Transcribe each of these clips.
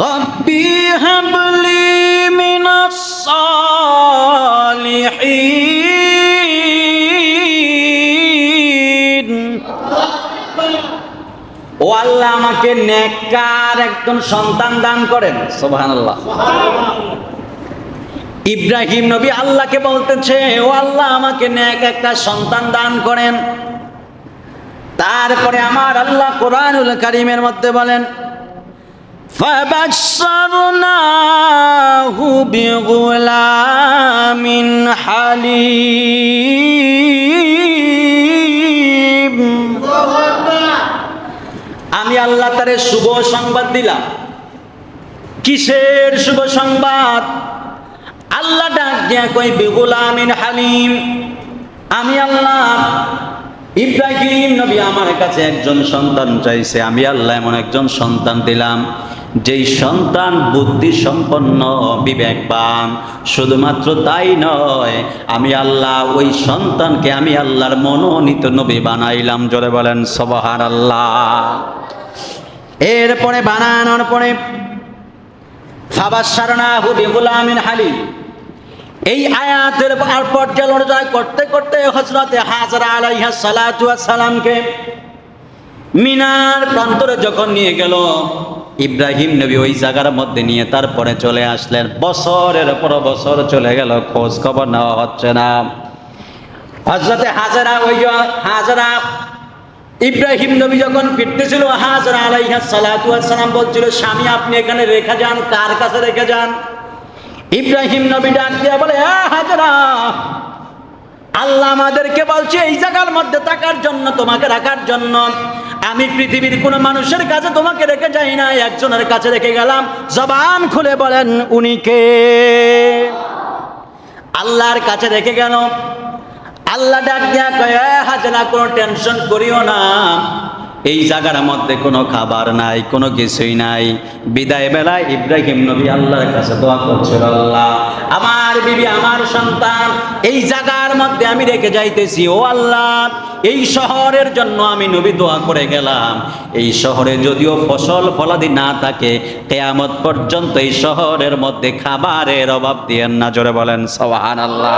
রব্বি হাবলি মিনাস সালিহিন। ও আল্লাহ, আমাকে নেককার একজন সন্তান দান করেন। সুবহানাল্লাহ। ইব্রাহিম নবী আল্লাহকে বলতেছে, ও আল্লাহ, আমাকে নেক একটা সন্তান দান করেন। তারপরে আমার আল্লাহ কোরআনুল কারীমের মধ্যে বলেন, ফাবাশশারনাহু বিগুলামিন হালিম। আমি আল্লাহ তারে শুভ সংবাদ দিলাম। কিসের শুভ সংবাদ? আল্লাহ ডাক দিয়া কই, বিগুলামিন হালিম। আমি আল্লাহ, ইব্রাহিম নবী আমার কাছে একজন সন্তান চাইছে, আমি আল্লাহ এমন একজন সন্তান দিলাম, যেই সন্তান বুদ্ধি সম্পন্ন, বিবেকবান। শুধুমাত্র তাই নয়, আমি আল্লাহ ওই সন্তানকে আমি আল্লাহর মনোনীত নবী বানাইলাম। জোরে বলেন সুবহানাল্লাহ। এরপরে বানানোর পরে ফাবাশশারনাহু বিগুলামিন হালিম, এই আয়াতের পর্যালোচনা করতে করতে হযরতে হাজরা আলাইহিস সালাতু ওয়াস সালামকে মিনার প্রান্তরে যখন নিয়ে গেল, ইব্রাহিম নবী ওই জায়গার মধ্যে নিয়ে তারপরে চলে আসলেন। বছরের পর বছর চলে গেল, খোঁজ খবর নেওয়া হচ্ছে না। হযরতে হাজরা ইব্রাহিম নবী যখন ফিরতেছিল, হাজরা আলাইহিস সালাতু ওয়াস সালাম বলছিল, স্বামী আপনি এখানে রেখে যান। কার কাছে রেখে যান? ইব্রাহিম নবী ডাক দিয়া বলে, হাজরা, আল্লাহ আমাদেরকে বলছে এই জায়গার মধ্যে থাকার জন্য, তোমাকে রাখার জন্য। আমি পৃথিবীর কোন মানুষের কাছে তোমাকে রেখে যাই না, একজনের কাছে রেখে গেলাম। জবান খুলে বলেন উনি কে? আল্লাহর কাছে রেখে গেল। আল্লাহ ডাক দিয়া কয়, হাজরা, কোনো টেনশন করিও না, এই জায়গার মধ্যে কোনো খাবার নাই, কোনো কিছুই নাই। বিদায় বেলায় ইব্রাহিম নবী আল্লাহর কাছে দোয়া করছিল, আল্লাহ, আমার বিবি, আমার সন্তান এই জায়গার মধ্যে আমি রেখে যাইতেছি। ও আল্লাহ, এই শহরের জন্য আমি নবী দোয়া করে গেলাম, এই শহরে যদিও ফসল ফলাদি না থাকে, কিয়ামত পর্যন্ত এই শহরের মধ্যে খাবারের অভাব দিয়েন না। জোরে বলেন সুবহানাল্লাহ।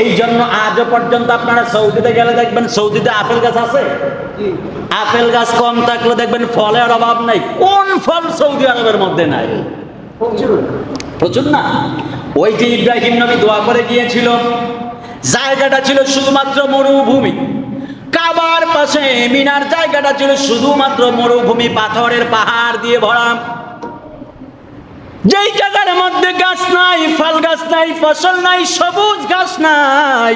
এই জন্য আজও পর্যন্ত আপনারা সৌদিতে গেলে দেখবেন, সৌদিতে আপেল গাছ আছে। আপেল গাছ কম থাকলে দেখবেন ফলের অভাব নাই। কোন ফল সৌদি আরবের মধ্যে নাই? প্রচুর না? ওই যে ইব্রাহিম নবী দোয়া করে গিয়েছিল, জায়গাটা ছিল শুধুমাত্র মরুভূমি। কাবার পাশে মিনার জায়গাটা ছিল শুধুমাত্র মরুভূমি, পাথরের পাহাড় দিয়ে ভরা। যেই জায়গার মধ্যে গাছ নাই, ফল গাছ নাই, ফসল নাই, সবুজ ঘাস নাই,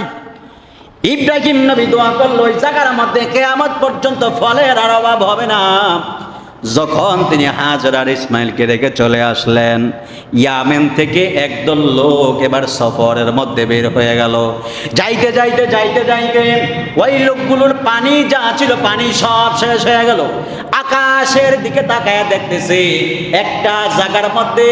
ইব্রাহিম নবী দোয়া করলো ওই জায়গার মধ্যে কিয়ামত পর্যন্ত ফলের আর অভাব হবে না। যখন তিনি হাজরা আর ইসমাইলকে রেখে চলে আসলেন, ইয়ামেন থেকে একদল লোক এবার সফরের মধ্যে বের হয়ে গেল। যাইতে যাইতে যাইতে যাইতে ওই লোকগুলোর পানি যা ছিল, পানি সব শেষ হয়ে গেল। আকাশের দিকে তাকায় দেখতেছে, একটা জায়গার মধ্যে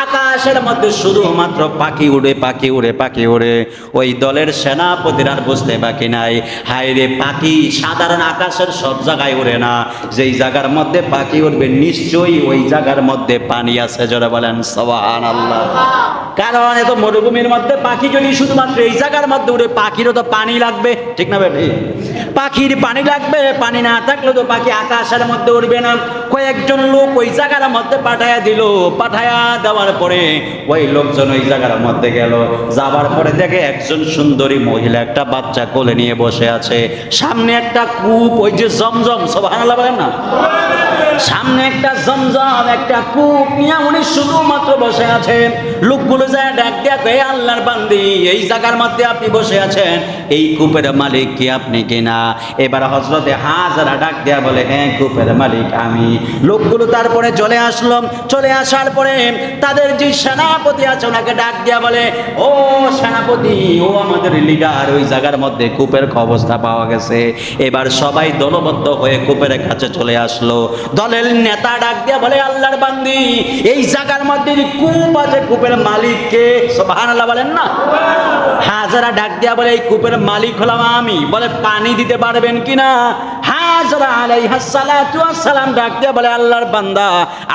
আকাশের মধ্যে শুধুমাত্র পাখি উড়ে, পাখি উড়ে, পাখি উড়ে। ওই দলের সেনাপতির আর বুঝতে বাকি নাই, হায় রে, পাখি সাধারণ আকাশের সব জায়গায় উড়ে না, যেই জায়গার মধ্যে পাখি উঠবে নিশ্চয়ই ওই জায়গার মধ্যে পানি আছে। জোরে বলেন সুবহানাল্লাহ। কারণ এত মরুভূমির মধ্যে পাখি যদি শুধুমাত্র এই জায়গার মধ্যে উড়ে, পাখিরও তো পানি লাগবে, ঠিক না বেটি? পাখির পানি লাগবে, পানি না থাকলে তো পাখি আকাশের মধ্যে উড়বে না। কয়েকজন লোক ওই জায়গার মধ্যে পাঠায়া দিল। পাঠায়া দেওয়ার পরে ওই লোকজন ওই জায়গার মধ্যে গেল। যাবার পরে দেখে একজন সুন্দরী মহিলা একটা বাচ্চা কোলে নিয়ে বসে আছে। সামনে একটা কূপ, ওই যে জমজম, সুবহানাল্লাহ বলেন না, সামনে একটা জমজম, একটা কূপ নিয়ে উনি শুধুমাত্র বসে আছেন। লোকগুলো যায় ডাক দিয়া কয়, আল্লাহর বান্দি, এই জায়গার মধ্যে আপনি বসে আছেন, এই কূপের মালিক কি আপনি কিনা? এবার হযরতে হাজরা ডাক দিয়া বলে, হ্যাঁ, কূপের মালিক আমি। লোকগুলো তারপরে চলে আসলো। চলে আসার পরে তাদের যে সেনাপতি আছে ওনাকে ডাক দিয়া বলে, ও সেনাপতি, ও আমাদের লিডার, ওই জায়গার মধ্যে কূপের অবস্থা পাওয়া গেছে। এবার সবাই দলবদ্ধ হয়ে কূপের কাছে চলে আসলো। দলের নেতা ডাক দিয়া বলে, আল্লাহর বান্দি, এই জায়গার মধ্যে কূপ আছে, কূপের মালিক কে? সুবহানাল্লাহ বলেন না। হাজরা ডাক দিয়া বলে, এই কূপের মালিক হলাম আমি। বলে, পানি দিতে পারবেন কিনা? হ্যাঁ, হাজরা আলাইহিস সালাতু ওয়াস সালাম ডাক দিয়ে বলে, আল্লাহর বান্দা,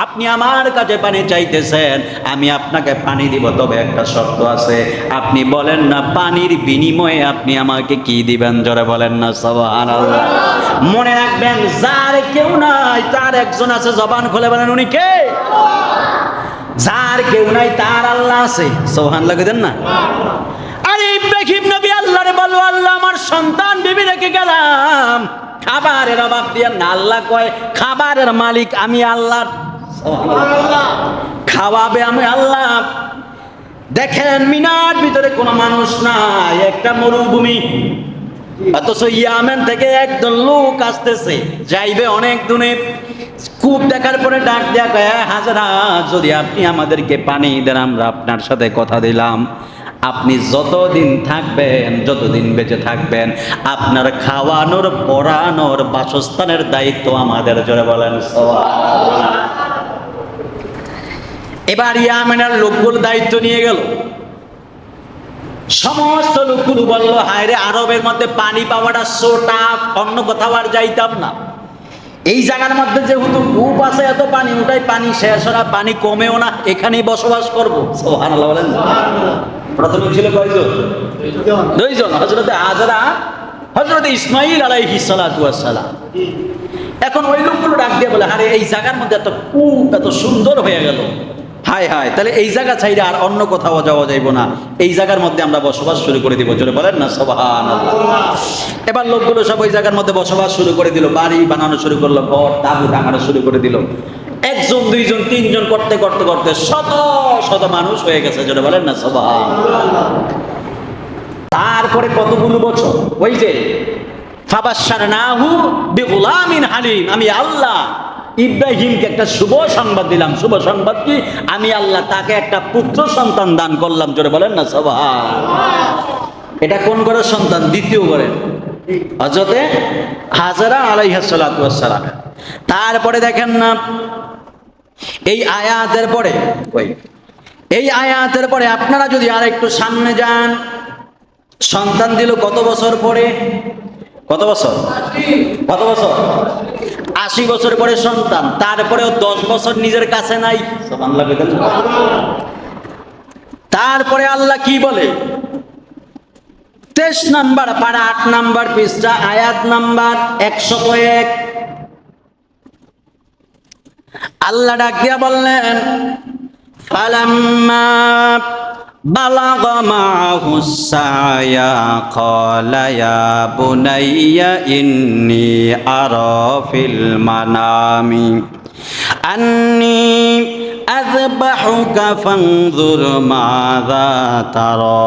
আপনি আমার কাছে পানি চাইতেছেন, আমি আপনাকে পানি দিব, তবে একটা শর্ত আছে। আপনি বলেন না পানির বিনিময়ে আপনি আমাকে কি দিবেন? জোরে বলেন না সুবহানাল্লাহ। মনে রাখবেন, যার কেউ নাই তার একজন আছে, জবান খুলে বলেন উনি কে? যার কেউ নাই তার আল্লাহ আছে। সুবহানাল্লাহ কইতেন না? আরে ইব্রাহিম নবী আল্লাহরে বলো, আল্লাহ আমার সন্তান বিবি রেখে গেলাম, খাবারের অভাব দিয়ে না। আল্লাহ কয়, খাবারের মালিক আমি আল্লাহ, খাওয়াবে আমি আল্লাহ। দেখেন মিনার ভিতরে কোনো মানুষ নাই, একটা মরুভূমি, অথচ ইয়ামেন থেকে একদল লোক আসতেছে, যাইবে অনেক দূরে। কূপ দেখার পরে ডাক দেয়া কয়, হাজরা, যদি আপনি আমাদেরকে পানি দেন, আমরা আপনার সাথে কথা দিলাম, আপনি যতদিন থাকবেন, যতদিন বেঁচে থাকবেন, আপনার খাওয়ানোর, পরানোর, বাসস্থানের দায়িত্ব আমাদের। জোরে বলেন সুবহানাল্লাহ। এবার ইয়ামেনের লোকগুলো দায়িত্ব নিয়ে গেল। সমস্ত লোকগুলো বললো, হায় রে, আরবের মধ্যে পানি পাওয়াটা সো টাফ, অন্য কোথাও আর যাইতাম না। এই জায়গার মধ্যে যেহেতু কূপ আছে, এত পানি ওটাই, পানি শেষ হয় না, পানি কমেও না, এখানেই বসবাস করবো। সুবহানাল্লাহ বলেন। প্রথমে ছিল কয়জন? দুইজন, হযরতে হাজরা, হযরতে ইসমাঈল আলাইহিস সালাতু ওয়াস সালাম। এখন ওই লোকগুলো ডাক দিয়ে বলে, আরে এই জায়গার মধ্যে এত কূপ, এত সুন্দর হয়ে গেল, হায় হায়, তাহলে এই জায়গা ছাইরে আর অন্য কোথাও যাওয়া যাইব না, এই জায়গার মধ্যে আমরা বসবাস শুরু করে দিব। জোরে বলেন না সুবহানাল্লাহ। এবার লোকগুলো সব ওই জায়গার মধ্যে বসবাস শুরু করে দিল, বাড়ি বানানো শুরু করলো, ঘর তাঁবু টাঙানো শুরু করে দিল। একজন, দুইজন, তিনজন করতে করতে করতে শত শত মানুষ হয়ে গেছে। জোরে বলেন না সুবহানাল্লাহ। তারপরে কতগুলো বছর, ওই যে ফাবাশশারনাহু বিগুলামিন হালিম, আমি আল্লাহ ইব্রাহিমকে একটা শুভ সংবাদ দিলাম। শুভ সংবাদ কি? আমি আল্লাহ তাকে একটা পুত্র সন্তান দান করলাম। জোরে বলেন না সুবহানাল্লাহ। এটা কোন ঘরের সন্তান? দ্বিতীয় ঘরের, হযরতে হাজরা আলাইহিস সালাতু ওয়াস সালাম। তারপরে দেখেন না, এই আয়াতের পরে, এই আয়াতের পরে আপনারা যদি আর একটু সামনে যান, সন্তান দিল কত বছর পরে? কত বছর? কত বছর? 80 বছর পরে সন্তান। তারপরেও 10 বছর নিজের কাছে নাই। সুবহানাল্লাহ। তারপরে আল্লাহ কি বলে? 23 নাম্বার পারা, 8 নাম্বার পৃষ্ঠা, আয়াত নাম্বার 101। আল্লাহ ডাক দিয়া বললেন, ফালাম্মা বালাগা মাহুস সায়া ক্বালা ইয়া বুনাইয়া ইন্নী আরা ফিল মানামি আন্নী আযবাহুকা ফানজুর মাযা তারা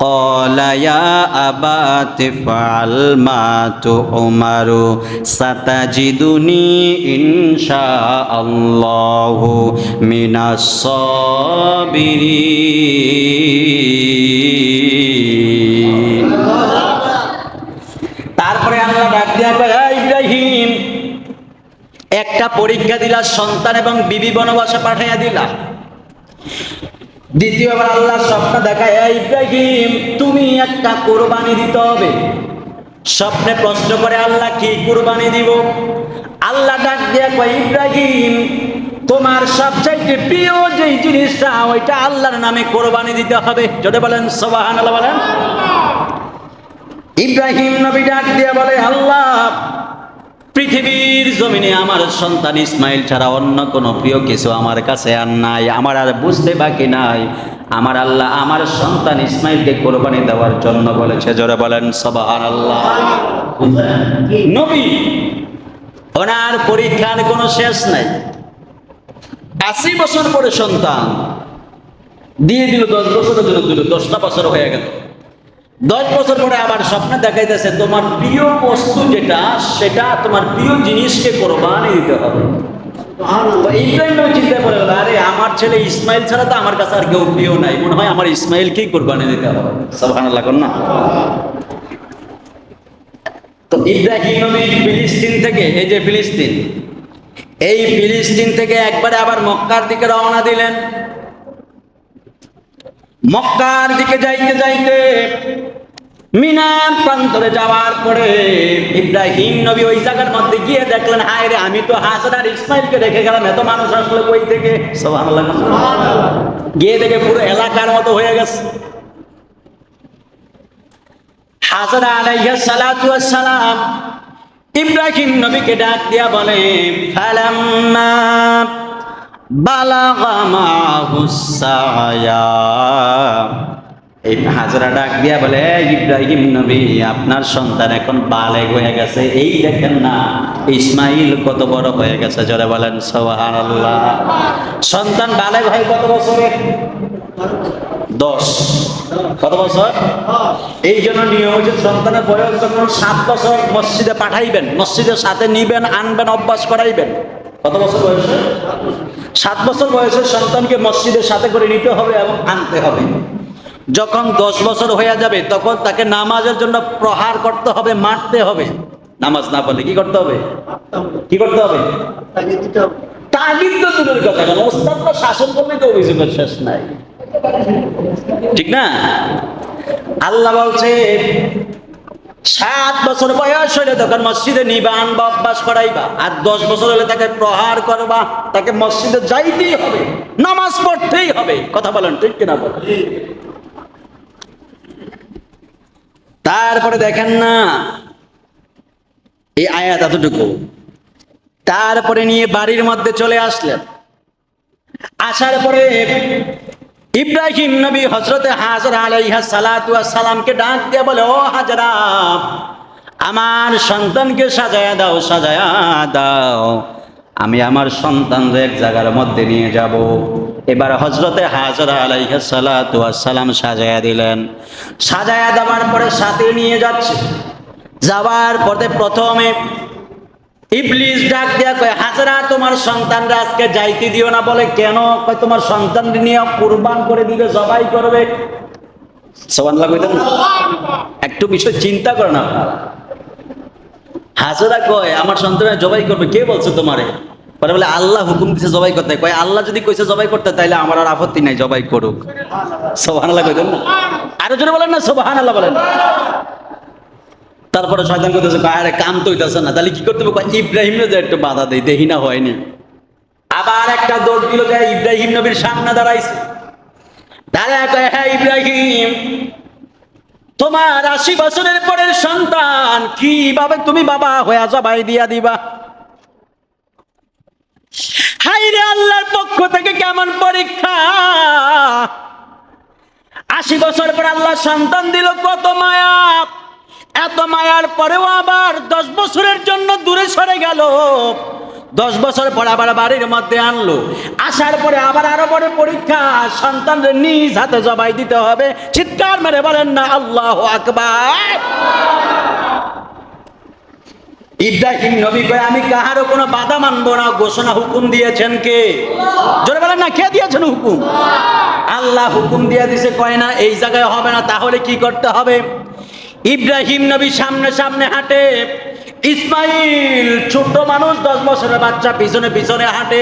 ক্বালা ইয়া আবাতি ফাআল মা তু'মারু সাতাজিদুনি ইনশাআল্লাহু মিনাস সাবিরিন। তারপরে আল্লাহ ডাক দিয়া কয়, ইব্রাহিম, একটা পরীক্ষা দিলা, সন্তান এবং বিবি বনবাসে পাঠাইয়া দিলা। দ্বিতীয়বার আল্লাহ স্বপ্ন দেখায়, ইব্রাহিম, তুমি একটা কুরবানি দিতে হবে। স্বপ্নে প্রশ্ন করে আল্লাহ, কি কুরবানি দিব? আল্লাহ ডাক দিয়ে কয়, ইব্রাহিম, তোমার সবচাইতে প্রিয় যে জিনিসটা, ওইটা আল্লাহর নামে কুরবানি দিতে হবে। যদি বলেন সুবহানাল্লাহ বলেন। ইব্রাহিম নবী ডাক দিয়ে বলে, আল্লাহ, পৃথিবীর জমিনে আমার সন্তান ইসমাইল ছাড়া অন্য কোনো প্রিয় কিছু আমার কাছে আর নাই, আমার আর বুঝতে বাকি নাই। আমার আল্লাহ আমার সন্তান ইসমাইলকে কোরবানি দেওয়ার জন্য বলেছে। জোরে বলেন সুবহানাল্লাহ। নবী, ওনার পরীক্ষার কোনো শেষ নাই। 80 বছর পরে সন্তান দিয়ে দিল, 10 বছরের জন্য দিল, 10টা বছর হয়ে গেল। 10 বছর পরে আবার স্বপ্নে দেখাইতেছে, তোমার প্রিয় বস্তু যেটা, সেটা তোমার প্রিয় জিনিসকে কোরবানি দিতে হবে। ইব্রাহিম চিন্তা করে, আরে আমার ছেলে ইসমাইল ছাড়া তো আমার কাছে আর কেউ প্রিয় নাই, মনে হয় আমার ইসমাইলকেই কোরবানি দিতে হবে। সুবহানাল্লাহ কোন না? তো ইব্রাহিম নবী ফিলিস্তিন থেকে, এই যে ফিলিস্তিন, এই ফিলিস্তিন থেকে একবারে আবার মক্কার দিকে রওনা দিলেন। মক্কার দিকে যাইতে যাইতে মিনার প্রান্তরে যাওয়ার পরে ইব্রাহিম নবী ওই জায়গার মধ্যে গিয়ে দেখলেন, হায় রে, আমি তো হাজার আর ইসমাইলকে রেখে গেলাম, এত মানুষ আসলে কই থেকে। সুবহানাল্লাহ। গিয়ে দেখে পুরো এলাকার মতো হয়ে গেছে। হাজারা আলাইহিস সালাতু ওয়াস সালাম ইব্রাহিম নবীকে ডাক দিয়া বলে, ফালাম্মা বালাগা মাহুস সায়া। এই হাজরা ডাক দিয়া বলে, ইব্রাহিম নবী, আপনার সন্তান এখন বালেগ হয়ে গেছে, এই দেখেন না ইসমাইল কত বড় হয়ে গেছে। জোরে বলেন সুবহানাল্লাহ। সন্তান বালেগ হয় কত বছরে? 10। কত বছর? এই জন্য নিয়ম হচ্ছে সন্তানের বয়স যখন 7 বছর মসজিদে পাঠাইবেন, মসজিদের সাথে নিবেন, আনবেন, অভ্যাস করাইবেন। কত বছর বয়সে? 7 বছর বয়সের সন্তানকে মসজিদের সাথে করে নিতে হবে এবং আনতে হবে। যখন 10 বছর হয়ে যাবে তখন তাকে নামাজের জন্য প্রহার করতে হবে, মারতে হবে। নামাজ না পড়লে কি করতে হবে? কি করতে হবে? তাগিদ তো দূরের কথা, কেন ওস্তাদ তো শাসন করলে তো অভিযোগের শেষ নাই, ঠিক না? আল্লাহ বলছে 7 বছর বয়স হলে তখন মসজিদে নিবা, আনবা, অভ্যাস করাইবা। আর 10 বছর হলে তাকে প্রহার করবা, তাকে মসজিদে যাইতেই হবে, নামাজ পড়তেই হবে। কথা বলেন ঠিক কিনা বলেন? তারপরে দেখেন না এই আয়াত এতটুকু। তারপরে নিয়ে বাড়ির মধ্যে চলে আসলেন। আসার পরে ইব্রাহিম নবী হযরতে হাজরা আলাইহিস সালাতু ওয়াস সালামকে ডাক দিয়ে বলে, ও হাজরা, আমার সন্তানকে সাজায়া দাও, সাজায়া দাও, আমি আমার সন্তানদের এক জায়গার মধ্যে নিয়ে যাব। এবার হযরতে হাজরা আলাইহিস সালাতু ওয়াস সালাম সাজায়া দিলেন। সাজায়া দেওয়ার পরে সাথে নিয়ে যাচ্ছে। যাওয়ার পথে প্রথমে ইবলিস ডাক দিয়া কয়, হাজরা, তোমার সন্তানরা আজকে যাইতে দিও না। বলে কেন? কয় তোমার সন্তান নিয়ে কুরবান করে দিবে, জবাই করবে। সুবহানাল্লাহ কইতেন না? একটু বিষয় চিন্তা করে না। হাজরা কয়, আমার সন্তান জবাই করবে, কে বলছে তোমারে? পরে বলে, আল্লাহ হুকুম দিছে জবাই করতে। কয় আল্লাহ যদি কইছে জবাই করতে, তাইলে আমার আর আপত্তি নাই, জবাই করুক। সুবহানাল্লাহ কইতেন না? আরো জোরে বলেন না সুবহানাল্লাহ বলেন। তারপরে শয়তান কইতেছে, আরে কাম তো হইতাছে না, তাহলে কি করতে হবে? ইব্রাহিমরে যে একটু বাধা দেই, দেখি না হয়নি। আবার একটা দৌড় দিল, যায় ইব্রাহিম নবীর সামনে দাঁড়াইছে। দাঁড়ায় কয়, হ্যাঁ ইব্রাহিম, তোমার 80 বছরের পরের সন্তান, কিভাবে তুমি বাবা হয়ে জবাই দিয়া দিবা? হায়রে, আল্লাহর পক্ষ থেকে কেমন পরীক্ষা! 80 বছর পর আল্লাহ সন্তান দিল, কত মায়া! এত মায়ার পরেও আবার 10 বছরের জন্য দূরে সরে গেল। 10 বছর পর আবার বাড়ির মধ্যে আনলো। আসার পরে আবার আরো বড় পরীক্ষা, সন্তানদের নিজ হাতে জবাই দিতে হবে। চিৎকার মেরে বলেন না আল্লাহু আকবার। ইব্রাহিম নবী কয়, আমি কাহারও কোনো বাধা মানবো না। ঘোষণা হুকুম দিয়েছেন কে? জোরে বলেন না, কে দিয়েছেন হুকুম? আল্লাহ হুকুম দিয়ে দিছে। কয় না এই জায়গায় হবে না, তাহলে কি করতে হবে? ইব্রাহিম নবী সামনে সামনে হাঁটে, ইসমাইল ছোট মানুষ, 10 বছরের বাচ্চা পিছনে পিছনে হাঁটে।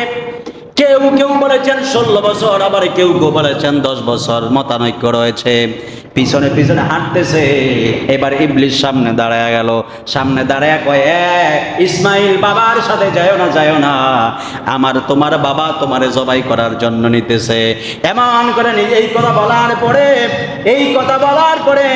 কেউ কেউ বলেছেন 16 বছর, আবার কেউ কেউ বলেছেন 10 বছর, মতানৈক্য রয়েছে। পিছনে পিছনে হাঁটতেছে। এবার ইবলিস সামনে দাঁড়ায় গেল। সামনে দাঁড়ায় কয়, ইসমাইল, বাবার সাথে যাও না, যাও না, তোমার বাবা তোমারে জবাই করার জন্য নিতেছে। এমন করে এই কথা বলার পরে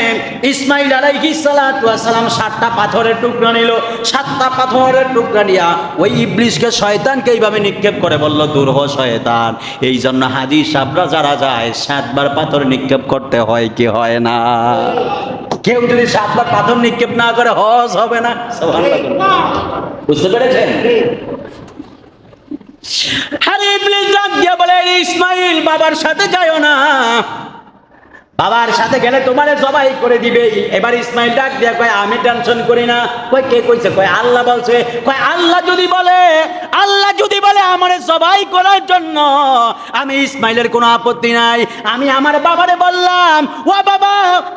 ইসমাইল আলাইহিস সালাতু ওয়াস সালাম 7টা পাথরের টুকরা নিল। 7টা পাথরের টুকরা নিয়া ওই ইবলিসকে, শয়তানকে এইভাবে নিক্ষেপ করে বলল, দূর হ শয়তান। এই জন্য হাজী সাহেবরা যারা যায় 7 বার পাথর নিক্ষেপ করতে হয়, কি হয় না? কেউ যদি 7 বার পাথর নিক্ষেপ না করে হজ হবে না। সুবহানাল্লাহ, বুঝতে পেরেছেন? আরে ইবলিস ডাক দিয়া বলে, ইসমাইল, বাবার সাথে যাও না, বাবার সাথে গেলে তোমারে জবাই করে দিবে। এবার ইসমাইল ডাক দিয়া কয়, আমি টেনশন করি না। কয় কে কইছে? কয় আল্লাহ বলছে। কয় আল্লাহ যদি বলে আমারে জবাই করার জন্য, আমি ইসমাইলের কোনো আপত্তি নাই। আমি আমার বাবারে বললাম, ও বাবা,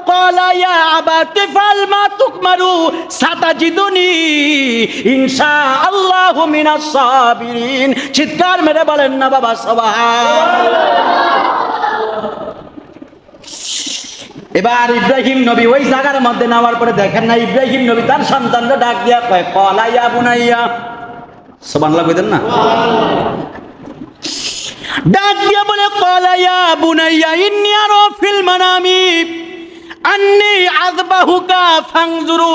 ক্বালা ইয়া আবাতি ফাল মা তুকমারু সাতাজিদুনি ইনশাআল্লাহু মিনাস সাবিরিন। চিৎকার মেরে বলেন না বাবা সুবহানাল্লাহ। এবার ইব্রাহিম নবী ওই জায়গার মধ্যে নামার পরে দেখেন না, ইব্রাহিম নবী তার সন্তানকে ডাক দিয়া কয় কলা ইয়া বুনাইয়া, সুবহানাল্লাহ কইতেন না? ডাক দিয়া বলে কলা ইয়া বুনাইয়া ইন্নী আরা ফিল মানামি আন্নী আযবাহুকা ফানজুরু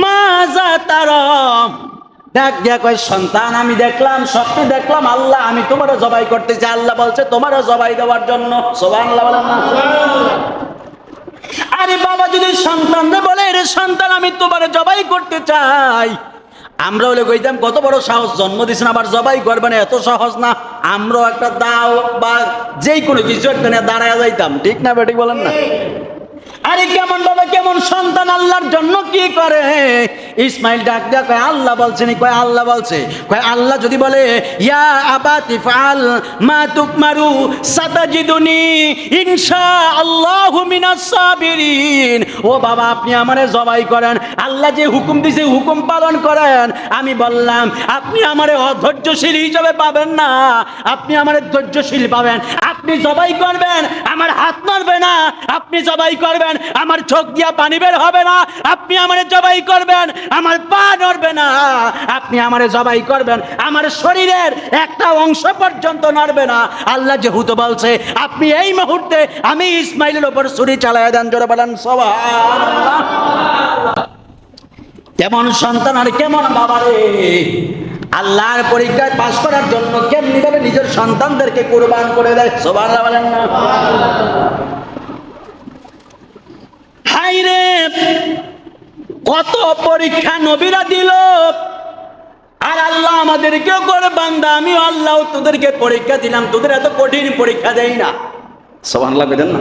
মাজা তারা। ডাক দিয়া কয় সন্তান আমি দেখলাম, স্বপ্নে দেখলাম আল্লাহ আমি তোমারও জবাই করতেছি। আল্লাহ বলছে তোমারও জবাই দেওয়ার জন্য। সুবহানাল্লাহ বলেন না? আরে বাবা যদি সন্তানরে বলে রে সন্তান আমি তোমারে জবাই করতে চাই, আমরা হলে কইতাম কত বড় সাহস, জন্ম দিছেন আবার জবাই করবেন, এত সহজ না। আমরাও একটা দাও বা যেই কোনো কিছু একটা নিয়ে দাঁড়ায় যাইতাম, ঠিক না বেঠিক বলেন না? আরে কেমন বাবা কেমন সন্তান আল্লাহর জন্য কি করে। ইসমাইল ডাক দেয়া কয় আল্লাহ বলছেন, কয় আল্লাহ বলছে, কয় আল্লাহ যদি বলে ইয়া আবাতি ফাল মা তুকমারু সাতাজিদুনি ইনশাআল্লাহু মিনাস সাবিরিন। ও বাবা আপনি আমারে জবাই করেন, আল্লাহ যে হুকুম দিয়েছে হুকুম পালন করেন। আমি বললাম আপনি আমারে অধৈর্যশীল হিসেবে পাবেন না, আপনি আমারে ধৈর্যশীল পাবেন। আপনি জবাই করবেন আমার হাত নড়বে না, আপনি জবাই করবেন আমার চোখ দিয়া পানি বের হবে না, আপনি আমারে জবাই করবেন আমার পা নড়বে না, আপনি আমারে জবাই করবেন আমার শরীরের একটা অংশ পর্যন্ত নড়বে না। আল্লাহ যেহেতু বলছে আপনি এই মুহূর্তে আমি ইসমাইলের উপর ছুরি চালায়া দেন, জোরে বলেন সুবহানাল্লাহ। কেমন সন্তান আর কেমন বাবা রে। আল্লাহর পরীক্ষায় পাশ করার জন্য কেমনি ভাবে নিজের সন্তানদেরকে কুরবান করে দেয়, সুবহানাল্লাহ বলেন না? হাই রে কত পরীক্ষা নবীরা দিল, আর আল্লাহ আমাদেরকেও করে বান্দা আমিও আল্লাহ তোদেরকে পরীক্ষা দিলাম, তোদের এত কঠিন পরীক্ষা দেই না। সুবহানাল্লাহ বলেন না?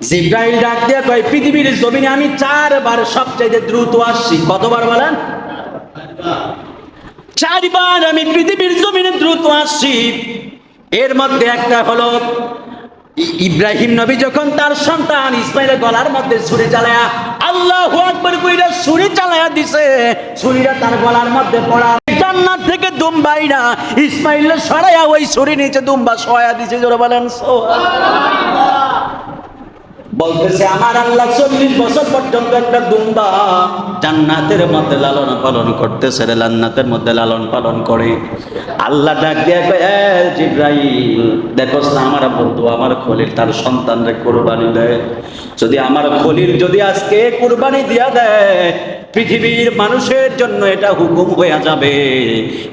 জিবরাইল ডাক দিয়ে কয় পৃথিবীর জমিনে আমি 4 বার সবচাইতে দ্রুত আসছি। কতবার বলেন? 4 বার আমি পৃথিবীর জমিনে দ্রুত আসছি। এর মধ্যে একটা হলো ইব্রাহিম নবী যখন তার সন্তান ইসমাইলের গলার মধ্যে ছুরি চালায়া আল্লাহু আকবার কইরা ছুরি চালায়া দিছে, ছুরিটা তার গলার মধ্যে পড়া জান্নাত থেকে দুম্বাইরা ইসমাইল সরাইয়া ওই ছুরি নিচে দুম্বা শোয়া দিছে, জোরে বলেন সুবহানাল্লাহ। বলতেছে আমার আল্লাহ 40 বছর পর্যন্ত একটা দুম্বা জান্নাতের মধ্যে লালন পালন করতেছে, জান্নাতের মধ্যে লালন পালন করে। আল্লাহ ডাক দিয়ে কয় এ জিবরাইল দেখোস না আমার বন্ধু আমার খলিল তার সন্তানরে কুরবানি দেয়, যদি আমার খলিল যদি আজকে কুরবানি দিয়া দেয় পৃথিবীর মানুষের জন্য এটা হুকুম হয়ে যাবে,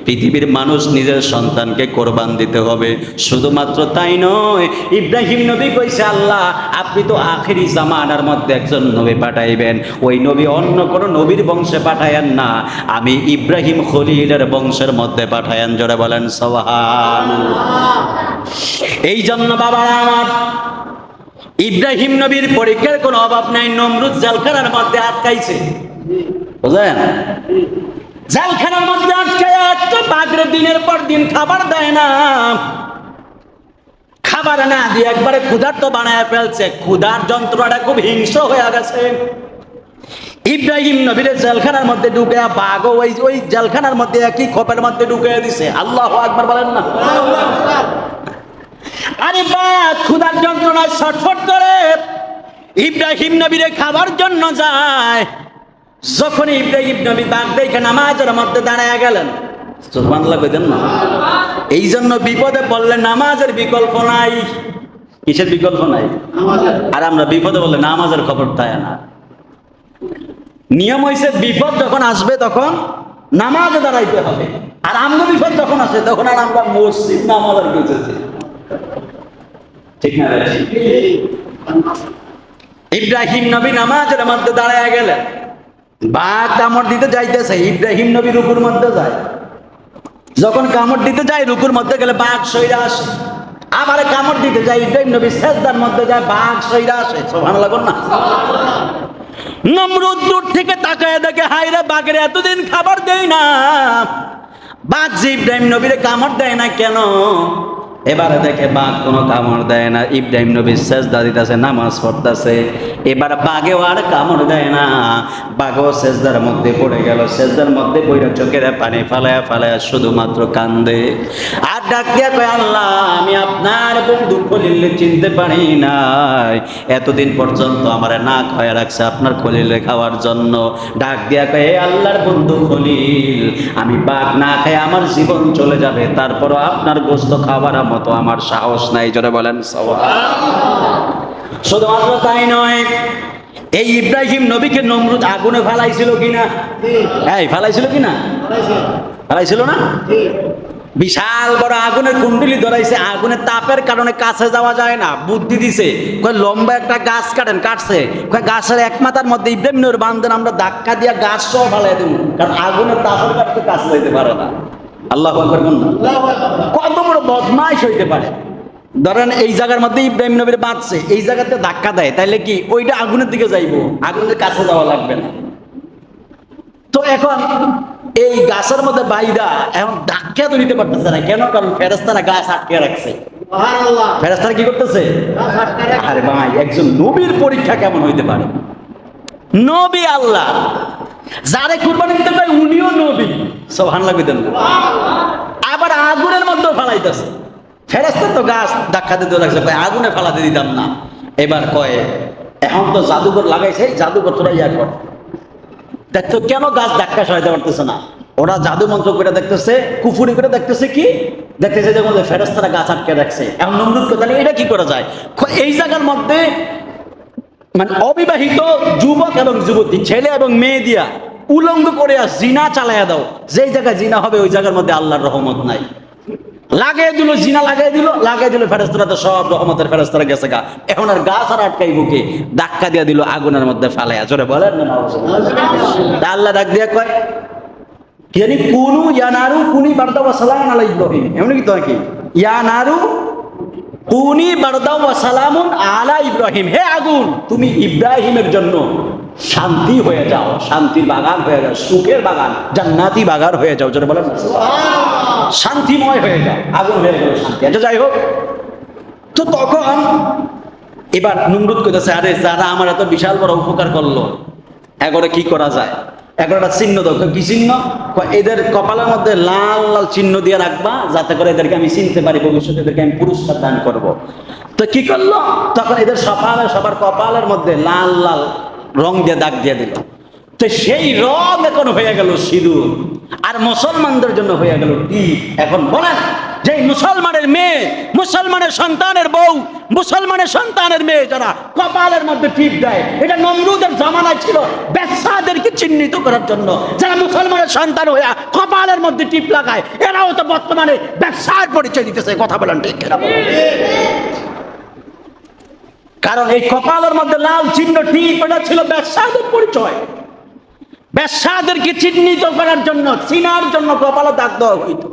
পৃথিবীর মানুষ নিজের সন্তানকে কোরবান দিতে হবে। শুধুমাত্র তাই নয়, ইব্রাহিম নবী কইছে আল্লাহ আপনি তো আখিরি জামানার মধ্যে একজন নবী পাঠাইবেন, ওই নবী অন্য কোন নবীর বংশে পাঠায়েন না, আমি ইব্রাহিম খলিলের বংশের মধ্যে পাঠায়েন, জোরে বলেন সুবহানাল্লাহ। এই জন্য বাবারা আমার ইব্রাহিম নবীর পরীক্ষার কোনো অভাব নাই। নমরুদ জেলখানার মধ্যে আটকাইছে, বুঝলেন? জেলখানার মধ্যে আটকায় একটা বাঘরে দিনের পর দিন খাবার দেয় না, খাবার না দিয়ে একবারে ক্ষুধার্ত বানায় ফেলছে। ক্ষুধার যন্ত্রণাটা খুব হিংস্র হয়ে গেছে। ইব্রাহিম নবীর জেলখানার মধ্যে ঢুকে বাঘ ওই জেলখানার মধ্যে একই খোপের মধ্যে ঢুকে দিছে। আল্লাহু আকবার বলেন না? আরে বাঘ ক্ষুধার যন্ত্রণায় ছটফট করে ইব্রাহিম নবীর খাবার জন্য যায়। যখন ইব্রাহিম নবী বাঘ দেখে নামাজের মধ্যে দাঁড়ায় গেলেন, সুবহানাল্লাহ কইতেন না? এই জন্য বিপদে পড়লে নামাজের বিকল্প নাই। কিসের বিকল্প নাই? আর আমরা বিপদে বললে নামাজের খবর তাই না। নিয়ম হয়েছে বিপদ যখন আসবে তখন নামাজে দাঁড়াইতে হবে, আর আমরা বিপদ যখন আসে তখন আর আমরা মসজিদ নামাজের খুঁজেছি, ঠিক না? ইব্রাহিম নবী নামাজের মধ্যে দাঁড়ায় গেলেন, বাঘ কামড় দিতে যাইতেছে, ইব্রাহিম নবী রুকুর মধ্যে যায়। যখন কামড় দিতে যায় রুকুর মধ্যে গেলে বাঘ সইরা আসে, আবার কামড় দিতে যায় ইব্রাহিম নবী সেজদার মধ্যে যায়, বাঘ সইরা আসে। সুবহানাল্লাহ বল না? নমরুদ দূর থেকে তাকায় দেখে হায়রে বাঘের এতদিন খাবার দেয় না, বাঘ যে ইব্রাহিম নবীরে কামড় দেয় না কেন? এবারে দেখে বাঘ কোনো কামড় দেয় না। ইব্রাহিম নবী সেজদা দিতেছে, নামাজ পড়তেছে। এবার বাঘেও আর কামড় দেয় না, বাঘও সেজদার মধ্যে পড়ে গেল। সেজদার মধ্যে পড়ে চোখের পানি ফালায়া ফালায়া শুধুমাত্র কান্দে আর ডাক দিয়া কয়, আল্লাহ আমি আপনার বন্ধু খলিল চিনতে পারি নাই, এতদিন পর্যন্ত আমার না খাওয়া রাখছে আপনার খলিলে খাওয়ার জন্য। ডাক দিয়া কয়, হে আল্লাহর বন্ধু খলিল, আমি বাঘ না খাই আমার জীবন চলে যাবে, তারপরও আপনার গোশত খাবার মতো আমার সাহস নাই। জোরে বলেন সুবহানাল্লাহ। শুধুমাত্র তাই নয়, এই ইব্রাহিম নবীকে নমরুদ আগুনে ফেলাইছিল কিনা? এই ফেলাইছিল কিনা? ফেলাইছিল না? বিশাল বড় আগুনের কুণ্ডলি ধরাইছে, আগুনের তাপের কারণে কাছে যাওয়া যায় না। বুদ্ধি দিছে, কয় লম্বা একটা গাছ কাটেন, কাটছে, কয় গাছের এক মাথার মধ্যে ইব্রাহিম নবীর বান্ধেন, আমরা ধাক্কা দিয়া গাছ সহ ফেলাই দেব, কারণ আগুনের তাপের কাছে কাছে যাইতে পারে না। আল্লাহু আকবার বলুন না। কত বড় বদমাইশ হইতে পারে। ধরেন এই জায়গার মধ্যে ইব্রাহিম নবীর বাঁধছে, এই জায়গাতে ধাক্কা দেয়, তাইলে কি ওইটা আগুনের দিকে যাইবো, আগুনের কাছে যাওয়া লাগবে না। তো এখন এই গাছের মধ্যে বাইরা এখন ধাক্কা তো নিতে পারতেছে না, কেন? কারণ ফেরেশতারা গাছ আটকে রাখছে। ফেরেশতারা কি করতেছে? আরে ভাই, একজন নবীর পরীক্ষা কেমন হইতে পারে? নবী আল্লাহ যারে কুরবানি দিতে পারে উনিও নবী, সুবহানাল্লাহ কইতেন। আবার আগুনের মধ্যে ফেলাইতেছে। ফেরেশতা তো গাছ ধাক্কা দিতে লাগছে, কয় আগুনে ফেলাতে দিতাম না। এবার কয় এখন তো জাদুঘর লাগাইছে, জাদুঘর তোরা ইয়া কর। দেখতো কেন গাছ ধাক্কা সহায়তা করতেছে না? ওরা জাদু মন্ত্র করে দেখতেছে, কুফুরি করে দেখতেছে, কি দেখতেছে যে ফেরেশতারা গাছ আটকে রাখছে। এখন নমরুদ কথা এটা কি করা যায়? এই জায়গার মধ্যে মানে অবিবাহিত যুবক এবং যুবতী, ছেলে এবং মেয়ে দিয়া উলঙ্গ করে জিনা চালাইয়া দাও, যেই জায়গায় জিনা হবে ওই জায়গার মধ্যে আল্লাহর রহমত নাই। লাগিয়ে দিল জিনা, লাগিয়ে দিল ফেরেশতারা, তো সব রহমতের ফেরেশতারা গেছে গা। এখন আর গাছ আর আটকাই বুকে ধাক্কা দিয়া দিল আগুনের মধ্যে ফালাইয়া। জোরে বলেন না তা আল্লাহ ডাক দিয়া কয়, কি জানি, কুনু ইয়া নারু কুনি বারদা ওয়া সালামুন আলা ইব্রাহিম, এমন কি তো কি, ইয়া নারু কুনি বারদা ওয়া সালামুন আলা ইব্রাহিম, হে আগুন তুমি ইব্রাহিমের জন্য শান্তি হয়ে যাও, শান্তির বাগান হয়ে যাও, সুখের বাগান, জান্নাতি বাগান হয়ে যাও। জোরে বলেন শান্তিময় হয়ে যাও। আগুন হয়ে গেল শান্তি। আচ্ছা যাই হোক, তো তখন এবার নমরুদ কইতেছে, আরে যারা আমার এত বিশাল বড় উপকার করলো, এগোরে কি করা যায়? এগোটা চিহ্ন দাও। কি চিহ্ন? এদের কপালের মধ্যে লাল লাল চিহ্ন দিয়ে রাখবা, যাতে করে এদেরকে আমি চিনতে পারি, ভবিষ্যতে এদেরকে আমি পুরস্কার দান করব। তো কি করলো? তখন এদের সবার কপালের মধ্যে লাল লাল রং দিয়ে দাগ দিয়ে দিল। তো সেই রং এখন হয়ে গেল সিঁদুর, আর মুসলমানদের জন্য হয়ে গেল টিপ। এখন বলেন, যে মুসলমানের মেয়ে, মুসলমানের সন্তানের বউ, মুসলমানের সন্তানের মেয়ে যারা কপালের মধ্যে টিপ দেয়, এটা নমরুদের জামানায় ছিল ব্যবসাদেরকে চিহ্নিত করার জন্য। যারা মুসলমানের সন্তান হইয়া কপালের মধ্যে টিপ লাগায়, এরাও তো বর্তমানে ব্যবসার পরিচয় দিতেছে। কথা বলেন ঠিক কিনা? কারণ এই কপালের মধ্যে লাল চিহ্ন টিপ, এটা ছিল ব্যবসাদের পরিচয়। ব্যবসাদেরকে চিহ্নিত করার জন্য, চিনার জন্য কপালে দাগ দেওয়া হইত।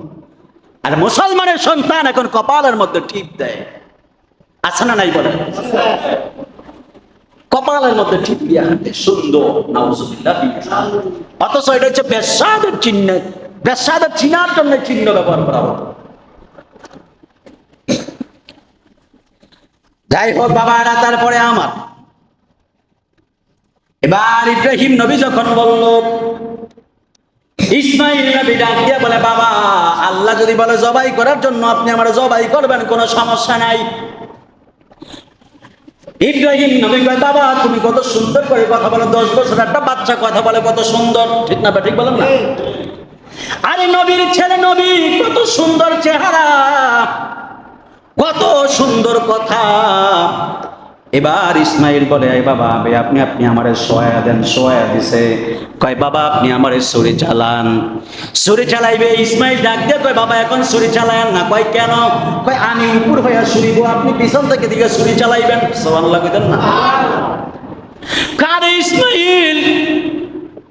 আর মুসলমানের সন্তান এখন কপালের মধ্যে টিপ দেয়, আছে না নাই বলেন? কপালের মধ্যে টিপ দিয়া হাঁটে, সুন্দর, নাউজুবিল্লাহ। অথচ এটা হচ্ছে ব্যবসাদের চিহ্ন, ব্যবসাদের চিনার জন্য চিহ্ন ব্যবহার করা হতো। যাই হোক বাবারা, তারপরে আমার এবার ইব্রাহিম নবী যখন বলল, ইসমাইল নবী ডাক দিয়া বলে, বাবা আল্লাহ যদি বলে জবাই করার জন্য, আপনি আমার জবাই করবেন, কোনো সমস্যা নাই। ইব্রাহিম নবী কয়, বাবা তুমি কত সুন্দর করে কথা বলো, 10 বছর একটা বাচ্চা কথা বলে কত সুন্দর, ঠিক না? ঠিক বলেন না? আরে নবীর ছেলে নবী, কত সুন্দর চেহারা, কত সুন্দর কথা। এবার ইসমাইল বলে, বাবা আপনি আমারে সোয়া দেন। সোয়া দিছে। কয় বাবা আপনি আমারে ছুরি চালান। ছুরি চালাইবে। ইসমাইল ডাক দিয়ে কয়, বাবা এখন ছুরি চালায়েন না। কয় কেন? কয় আমি উপর হইয়া ছুরিব, আপনি পিছন থেকে দিকে ছুরি চালাইবেন। সুবহানাল্লাহ কইতেন না? কারে ইসমাইল,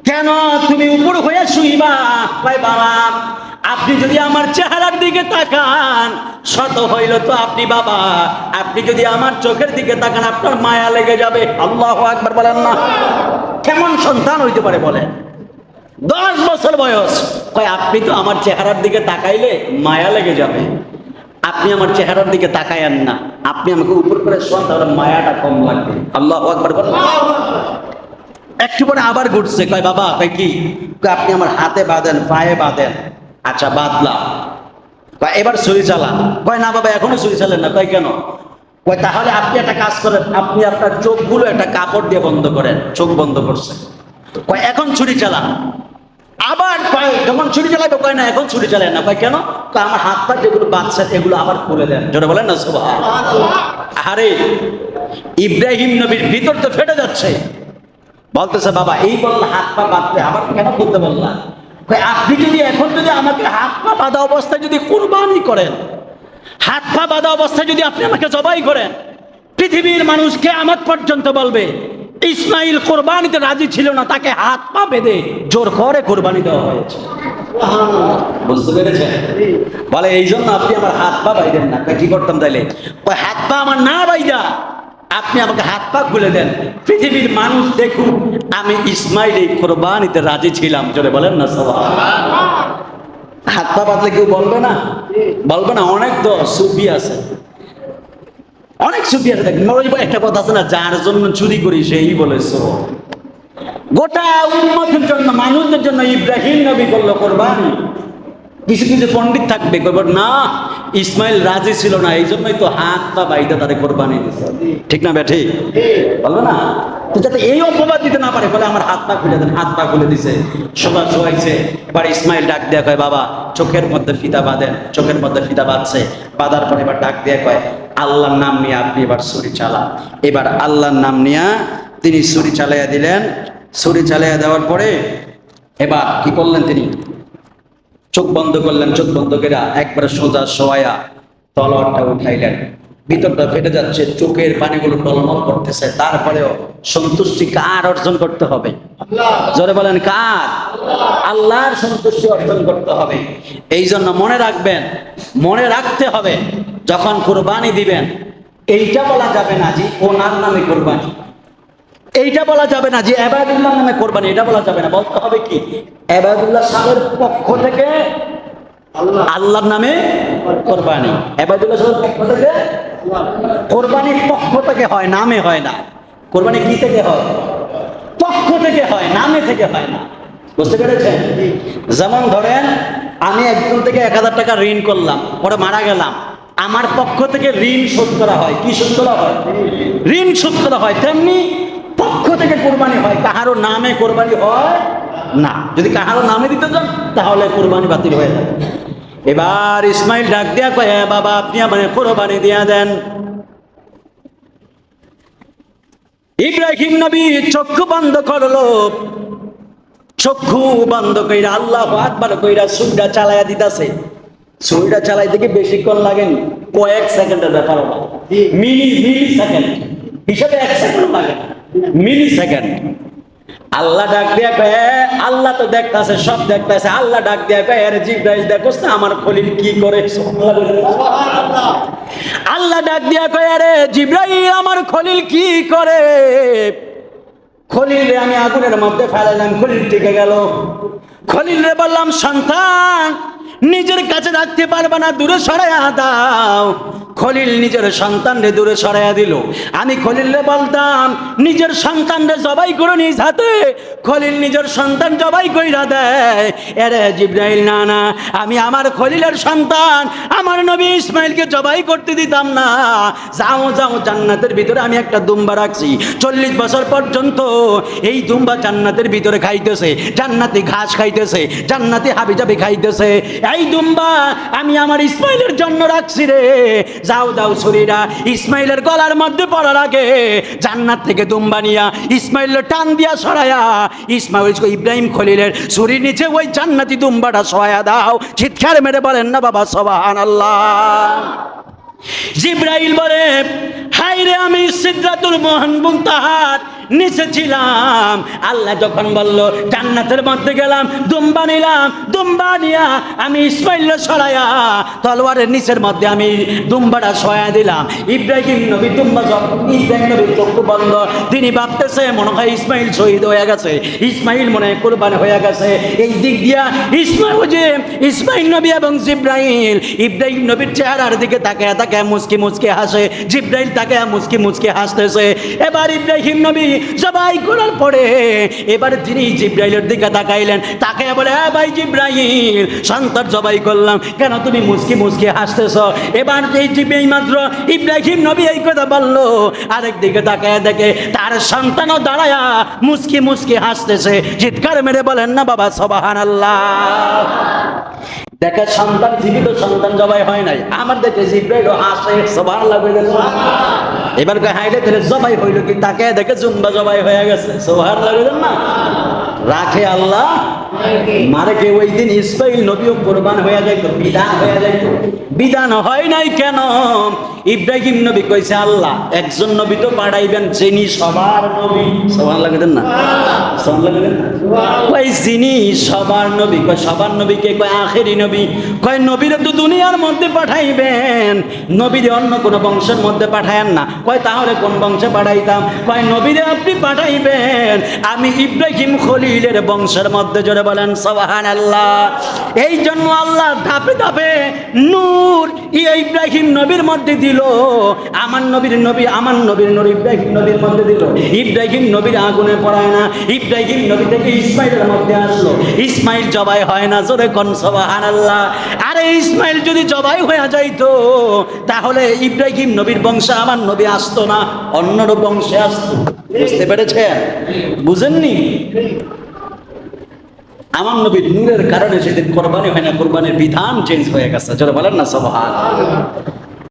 কেন তুমি উপর হইয়া শুইবা? কয় বাবা আপনি যদি আমার চেহারার দিকে তাকান, শত হইল তো আপনি বাবা, আপনি যদি আমার চোখের দিকে তাকান আপনার মায়া লেগে যাবে। আল্লাহু আকবার বলেন না? কেমন সন্তান হইতে পারে বলেন? 10 বছর বয়স। কয় আপনি তো আমার চেহারার দিকে তাকাইলে মায়া লেগে যাবে। আপনি আমার চেহারার দিকে তাকায়েন না, আপনি আমাকে উপর করে শোয়ান, তাহলে মায়াটা কম লাগবে। আল্লাহু আকবার বলেন। একটু পরে আবার ঘুরছে, কয় বাবা, কয় কি? কয় আপনি আমার হাতে বাঁধেন, পায়ে বাঁধেন। আচ্ছা বাঁধলাম। কয় এবার ছুরি চালান। কয় না বাবা, এখনো ছুরি চালেন না। কয় কেন? কয় তাহলে আপনি একটা কাজ করেন, আপনি আপনার চোখগুলো একটা কাপড় দিয়ে বন্ধ করেন। চোখ বন্ধ করছে। কয় এখন ছুরি চালান। আবার কয় যখন ছুরি চালাবে, কয় না এখন ছুরি চালায় না। কয় কেন? কয় আমার হাত পা যেগুলো বাঁধছেন এগুলো আবার খুলে দেন। জোরে বলেন না সুবহানাল্লাহ। আরে ইব্রাহিম নবীর ভিতর তো ফেটে যাচ্ছে, বলতেছে বাবা এই বললা হাত পা বাঁধতে, আবার কেন খুলতে বললাম? আপনি যদি এখন যদি আমাকে হাত পা বাঁধা অবস্থায় যদি কুরবানি করেন, হাত পা বাঁধা অবস্থায় যদি আপনি আমাকে জবাই করেন, পৃথিবীর মানুষ কিয়ামত পর্যন্ত বলবে ইসমাইল কোরবানিতে রাজি ছিল না, তাকে হাত পা বেঁধে জোর করে কোরবানি দেওয়া হয়েছে। বুঝতে পেরেছেন? বলে এই জন্য আপনি আমার হাত পা বাইদেন না। কি করতাম তাইলে? ওই হাত পা আমার না বাইদা আপনি আমাকে হাত পা খুলে দেন, পৃথিবীর মানুষ দেখুক আমি ইসমাইল এই কোরবানিতে রাজি ছিলাম। জোরে বলেন না সুবহানাল্লাহ। হাত পা বাঁধলে কেউ বলবে না? বলবে না? অনেক তো সুফি আছে, অনেক সুফি আছে। দেখেন একটা কথা আছে না, যার জন্য চুরি করি সেই বলেছে। গোটা উম্মতের জন্য, মানুষদের জন্য ইব্রাহিম নবী করলো কোরবানি। কিছু কিছু পণ্ডিত থাকবে না ইসমাইল রাজি ছিল না, এই জন্যই তো হাত পা বাইদা তাদের কোরবানি দিচ্ছে। ঠিক না ব্যাঠি? বলবে না? তো যাতে এই অপবাদ দিতে না পারে, বলে আমার হাত পা খুলে দেন। হাত পা খুলে দিছে, সবার শোয়াইছে। এবার ইসমাইল ডাক দেয়া কয় বাবা চোখের মধ্যে ফিতা বাঁধেন। চোখের মধ্যে ফিতা বাঁধছে, বাঁধার পর এবার ডাক দেয়া কয় আল্লাহর নাম নিয়ে আপনি এবার ছুরি চালান। এবার আল্লাহর নাম নিয়ে তিনি ছুরি চালাইয়া দিলেন। ছুরি চালাইয়া দেওয়ার পরে এবার কি করলেন? তিনি চোখ বন্ধ করলেন। চোখ বন্ধ করে একবারে সোজা শোয়া তলোয়ারটা উঠাইলেন। ভিতরটা ফেটে যাচ্ছে, চোখের পানিগুলো টলমল করতেছে। তারপরেও সন্তুষ্টি কার অর্জন করতে হবে? জোরে বলেন কার? আল্লাহর সন্তুষ্টি অর্জন করতে হবে। এই জন্য মনে রাখবেন, মনে রাখতে হবে যখন কুরবানি দিবেন এইটা বলা যাবে না যে ওনার নামে কোরবানি, এইটা বলা যাবে না যে এবাদুল্লাহর নামে কোরবানি, এটা বলা যাবে না। বলতে হবে কি এবাদুল্লাহ সাহেবের পক্ষ থেকে আল্লাহর নামে কোরবানি। এবাদুল্লাহ সাহেবের পক্ষ থেকে কোরবানির পক্ষ থেকে হয়, নামে হয় না। কোরবানি কি থেকে হয়? পক্ষ থেকে হয়, নামে থেকে হয় না। বুঝতে পেরেছেন? যেমন ধরেন আমি একজন থেকে 1000 টাকা ঋণ করলাম, পরে মারা গেলাম, আমার পক্ষ থেকে ঋণ শোধ করা হয়। কি শোধ করা হয়? ঋণ শোধ করা হয়। তেমনি পক্ষ থেকে কোরবানি হয়, কাহারও নামে কোরবানি হয় না। যদি কাহারও নামে দিতে যান তাহলে কোরবানি বাতিল হয়ে যাবে। এবার ইসমাইল ডাক দিয়া কয় বাবা আপনি আমাকে কোরবানি দিয়া দেন। ইব্রাহিম নবী চক্ষু বন্ধ করলো। চক্ষু বন্ধ কইরা আল্লাহু আকবার কইরা ছুরিটা চালাইয়া দিতেছে। ছুরিটা চালাইতে কি বেশিক্ষণ লাগেনি, কয়েক সেকেন্ডের ব্যাপার। মিলি সেকেন্ড হিসাবে 1 সেকেন্ড লাগে না, মিলি সেকেন্ড। আল্লাহ ডাক দিয়া কয়, আল্লাহ তো দেখতাছে, সব দেখতাছে। আল্লাহ ডাক দিয়া কয় আরে জিবরাইল দেখোস না আমার খলিল কি করে? সুবহানাল্লাহ। আল্লাহ ডাক দিয়া কয় আরে জিবরাইল আমার খলিল কি করে? খলিল আমি আগুনের মধ্যে ফেলাইলাম, খলিল টিকে গেল। খলিল রে বললাম সন্তান নিজের কাছে রাখতে পারবে না, দূরে সরাইয়া দাও। খলিল নিজের সন্তানরে দূরে সরাইয়া দিল। আমি খলিলরে বলতাম নিজের সন্তানরে জবাই করে নিজ হাতে, খলিল নিজের সন্তান জবাই কইরা দেয়। এরে জিবরাইল না না, আমি আমার খলিলের সন্তান আমার নবী ইসমাইলকে জবাই করতে দিতাম না। যাও যাও, জান্নাতের ভিতরে আমি একটা দুম্বা রাখছি, 40 বছর পর্যন্ত এই দুম্বা জান্নাতের ভিতরে খাইতেছে, জান্নাতি ঘাস খাইতেছে, জান্নাতি হাবিজাবি খাইতেছে। এই দুম্বা আমি আমার ইসমাইলের জন্য রাখছি রে। যাও যাও, ছুরিটা ইসমাইলের গলার মধ্যে পড়ার আগে জান্নাত থেকে দুম্বা নিয়া ইসমাইলের টান দিয়া সরায়া ইসমাইল ইব্রাহিম খলিলের ছুরির নিচে ওই জান্নাতি দুম্বাটা সরায়া দাও। চিৎকার মেরে বলেন না বাবা সুবহানাল্লাহ। জিবরাইল বলে হায় রে আমি সিদরাতুল মুনতাহার নিচে ছিলাম। আল্লাহ যখন বলল জান্নাতের মধ্যে গেলাম, দুম্বা নিলাম, দুম্বা নিয়া আমি ইসমাইল সরাইয়া তলোয়ারের নিচের মধ্যে আমি দুম্বাটা সয়া দিলাম। ইব্রাহিম নবী দুম্বা ইব্রাহিম নবীর চক্ষু বন্ধ, তিনি ভাবতেছে মনে হয় ইসমাইল শহীদ হয়ে গেছে, ইসমাইল মনে হয় কুরবান হয়ে গেছে। এই দিক দিয়া ইসমাইল নবী এবং জিব্রাইল ইব্রাহিম নবীর চেহারার দিকে তাকায় তাকায় মুচকি মুচকি হাসে, জিব্রাইল তাকায় মুচকি মুচকি হাসতেছে। এবার ইব্রাহিম নবী জবাই করার পরে এবার তিনি জিব্রাইলের দিকে তাকাইলেন, তাকায় বলে ভাই জিব্রাইল, সন্তান জবাই করলাম, কেন তুমি মুচকি মুচকি হাসতেছ? এবার এই মাত্র ইব্রাহিম নবী এই কথা বলল, আরেক দিকে তাকায় দেখে তার সন্তানও দাঁড়ায়া মুচকি মুচকি হাসতেছে। চিৎকার মেরে বলেন না বাবা সুবহানাল্লাহ। দেখে সন্তান জীবিত, সন্তান জবাই হয় নাই। আমার দেখে জিব্রাইলও হাসে, সুবহানাল্লাহ বলেন। এবার হাইলে তাহলে জবাই হইল কি? তাকে দেখে জুম্বা জবাই হয়ে গেছে, সুবহানাল্লাহ বলেন না। রাখে আল্লাহ, মারে কে ওই দিন ইসমাইল নবীও কোরবান হয়ে যাইতো, বিধান হয়ে যাইতো। বিধান হয় নাই কেন? ইব্রাহিম নবী কইছে আল্লাহ একজন নবী তো পাঠাইবেন যিনি সবার নবী, সুবহানাল্লাহ বলেন না, সুবহানাল্লাহ বলেন না। কই যিনি সবার নবী, কই সবার নবী কে? কই আখেরি নবী। কয় নবীরে তো দুনিয়ার মধ্যে পাঠাইবেন, নবীরে অন্য কোন বংশের মধ্যে পাঠায়েন না। কয় তাহলে কোন বংশে পাঠাইতাম? কয় নবীরে আপনি পাঠাইবেন আমি ইব্রাহিম খলিলের বংশের মধ্যে। জোরে বলেন সুবহানাল্লাহ। এই জন্য আল্লাহ ধাপে ধাপে নূর ইব্রাহিম নবীর মধ্যে দিল, আমার নবীর নবী, আমার নবীর নূর ইব্রাহিম নবীর মধ্যে দিল। ইব্রাহিম নবীর আগুনে পড়ায় না, ইব্রাহিম নবী থেকে ইসমাইলের মধ্যে আসলো। ইসমাইল জবাই হয় না, জোরে কোন সুবহানাল্লাহ। আরে ইসমাইল যদি জবাই হয়ে যাইতো তাহলে ইব্রাহিম নবীর বংশে আমার নবী আসতো না, অন্য বংশে আসতো। বুঝতে পেরেছেন? বুঝেননি? আমার নবীর নূরের কারণে সেদিন কোরবানি হয় না, কোরবানির বিধান চেঞ্জ হয়ে গেছে। যারা বলেন না সুবহানাল্লাহ।